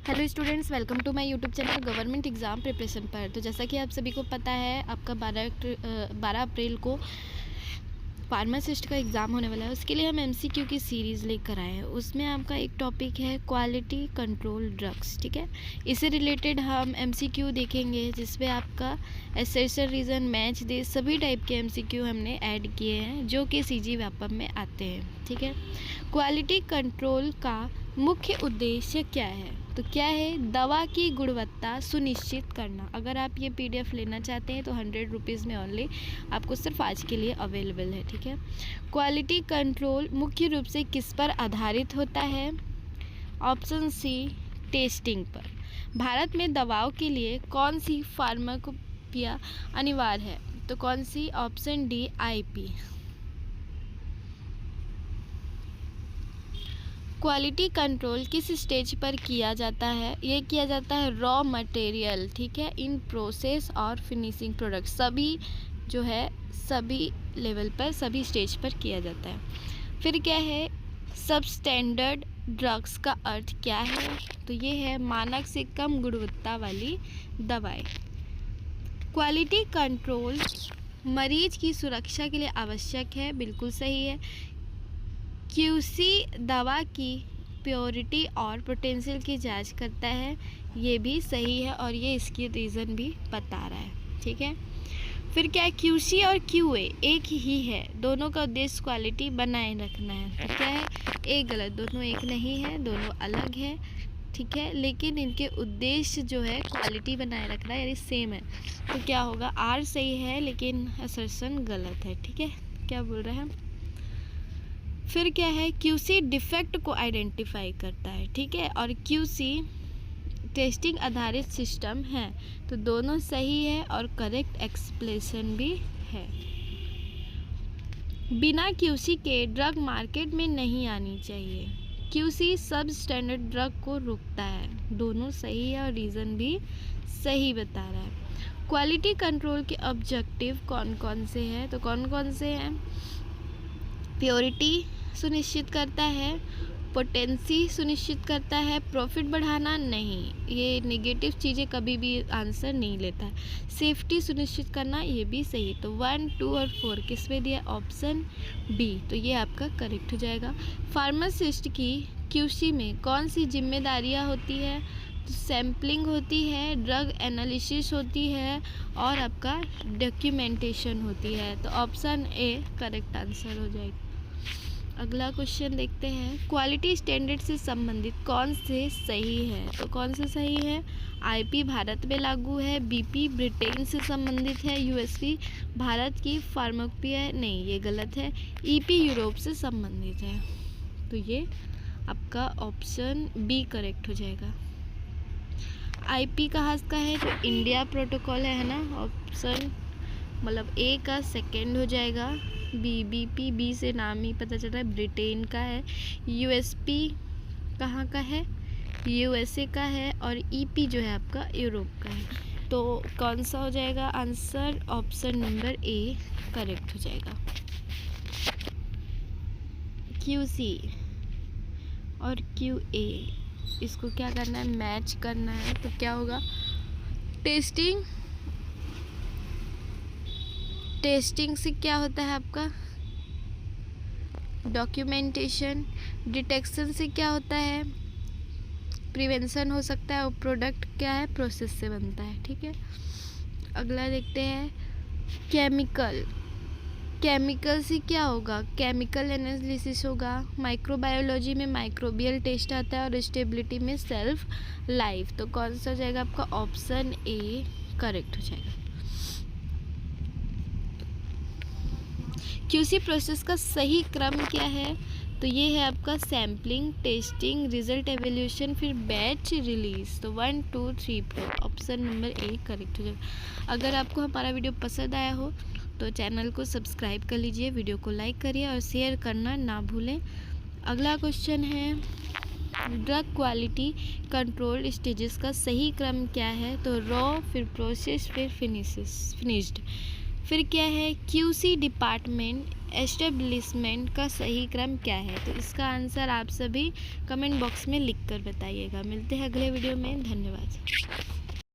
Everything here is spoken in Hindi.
Hello students, welcome to my YouTube channel government exam preparation पर। तो जैसा कि आप सभी को पता है, आपका 12 अप्रैल को फार्मासिस्ट का एग्ज़ाम होने वाला है। उसके लिए हम एमसीक्यू की सीरीज़ लेकर आए हैं। उसमें आपका एक टॉपिक है क्वालिटी कंट्रोल ड्रग्स। ठीक है, इससे रिलेटेड हम एमसीक्यू देखेंगे जिसमें आपका एसेसर रीज़न मैच दे सभी टाइप के एमसीक्यू हमने ऐड किए हैं जो कि सीजी व्यापम में आते हैं। ठीक है, क्वालिटी कंट्रोल का मुख्य उद्देश्य क्या है? तो क्या है? दवा की गुणवत्ता सुनिश्चित करना। अगर आप ये पीडीएफ लेना चाहते हैं तो 100 रुपीज़ में ओनली आपको सिर्फ आज के लिए अवेलेबल है। ठीक है, क्वालिटी कंट्रोल मुख्य रूप से किस पर आधारित होता है? ऑप्शन सी, टेस्टिंग पर। भारत में दवाओं के लिए कौन सी फार्माकोपिया अनिवार्य है? तो कौन सी? Option D, IP. Quality control किस स्टेज पर किया जाता है? ये किया जाता है रॉ मटेरियल, ठीक है, इन प्रोसेस और फिनिशिंग प्रोडक्ट, सभी जो है सभी लेवल पर, सभी स्टेज पर किया जाता है। फिर क्या है? सब स्टैंडर्ड ड्रग्स का अर्थ क्या है? तो ये है मानक से कम गुणवत्ता वाली दवाएं। क्वालिटी कंट्रोल मरीज की सुरक्षा के लिए आवश्यक है, बिल्कुल सही है। क्यूसी दवा की प्योरिटी और पोटेंशियल की जांच करता है, ये भी सही है और ये इसकी रीज़न भी बता रहा है। ठीक है, फिर क्या है? क्यूसी और क्यूए एक ही है, दोनों का उद्देश्य क्वालिटी बनाए रखना है। तो क्या है? एक गलत, दोनों एक नहीं है, दोनों अलग है। ठीक है, लेकिन इनके उद्देश्य जो है क्वालिटी बनाए रखना है, यानी सेम है। तो क्या होगा? आर सही है लेकिन असर्शन गलत है। ठीक है, क्या बोल रहे हैं? फिर क्या है? क्यूसी डिफेक्ट को आइडेंटिफाई करता है। ठीक है, और क्यूसी टेस्टिंग आधारित सिस्टम है। तो दोनों सही है और करेक्ट एक्सप्लेनेशन भी है। बिना क्यूसी के ड्रग मार्केट में नहीं आनी चाहिए। क्यूसी सब स्टैंडर्ड ड्रग को रोकता है, दोनों सही है और रीज़न भी सही बता रहा है। क्वालिटी कंट्रोल के ऑब्जेक्टिव कौन कौन से हैं? तो कौन कौन से हैं? प्योरिटी सुनिश्चित करता है, पोटेंसी सुनिश्चित करता है, प्रॉफिट बढ़ाना नहीं, ये नेगेटिव चीज़ें कभी भी आंसर नहीं लेता है। सेफ्टी सुनिश्चित करना, ये भी सही। तो 1, 2 और 4 किस में दिया? Option B. तो ये आपका करेक्ट हो जाएगा। फार्मासिस्ट की क्यूसी में कौन सी जिम्मेदारियां होती है? तो सैम्पलिंग होती है, ड्रग एनालिसिस होती है और आपका डॉक्यूमेंटेशन होती है। तो ऑप्शन ए करेक्ट आंसर हो जाएगा। अगला क्वेश्चन देखते हैं, क्वालिटी स्टैंडर्ड से संबंधित कौन से सही है? तो कौन से सही है? आईपी भारत में लागू है, बीपी ब्रिटेन से संबंधित है, यूएसपी भारत की फार्माकोपिया नहीं, ये गलत है, ईपी यूरोप से संबंधित है। तो ये आपका ऑप्शन बी करेक्ट हो जाएगा। आईपी कहाँ का है? तो इंडिया प्रोटोकॉल है ना, ऑप्शन मतलब ए का सेकंड हो जाएगा। बीबीपी बी से नाम ही पता चल रहा है, ब्रिटेन का है। यूएसपी कहाँ का है? यूएसए का है। और ईपी जो है आपका यूरोप का है। तो कौन सा हो जाएगा answer? Option number A correct हो जाएगा। क्यूसी और क्यूए इसको क्या करना है? मैच करना है। तो क्या होगा? टेस्टिंग से क्या होता है आपका? डॉक्यूमेंटेशन। डिटेक्शन से क्या होता है? प्रिवेंशन हो सकता है। और प्रोडक्ट क्या है? प्रोसेस से बनता है। ठीक है, अगला देखते हैं, केमिकल से क्या होगा? केमिकल एनालिसिस होगा। माइक्रोबायोलॉजी में माइक्रोबियल टेस्ट आता है और स्टेबिलिटी में सेल्फ लाइफ। तो कौन सा हो जाएगा आपका? ऑप्शन ए करेक्ट हो जाएगा। क्यूसी प्रोसेस का सही क्रम क्या है? तो ये है आपका सैम्पलिंग, टेस्टिंग, रिजल्ट एवेल्यूशन, फिर बैच रिलीज। तो 1, 2, 3, 4 ऑप्शन नंबर ए करेक्ट हो जाएगा। अगर आपको हमारा वीडियो पसंद आया हो तो चैनल को सब्सक्राइब कर लीजिए, वीडियो को लाइक करिए और शेयर करना ना भूलें। अगला क्वेश्चन है, ड्रग क्वालिटी कंट्रोल स्टेजेस का सही क्रम क्या है? तो रॉ, फिर प्रोसेस, फिर फिनिश्ड। फिर क्या है? क्यूसी डिपार्टमेंट एस्टेब्लिशमेंट का सही क्रम क्या है? तो इसका आंसर आप सभी कमेंट बॉक्स में लिख कर बताइएगा। मिलते हैं अगले वीडियो में। धन्यवाद।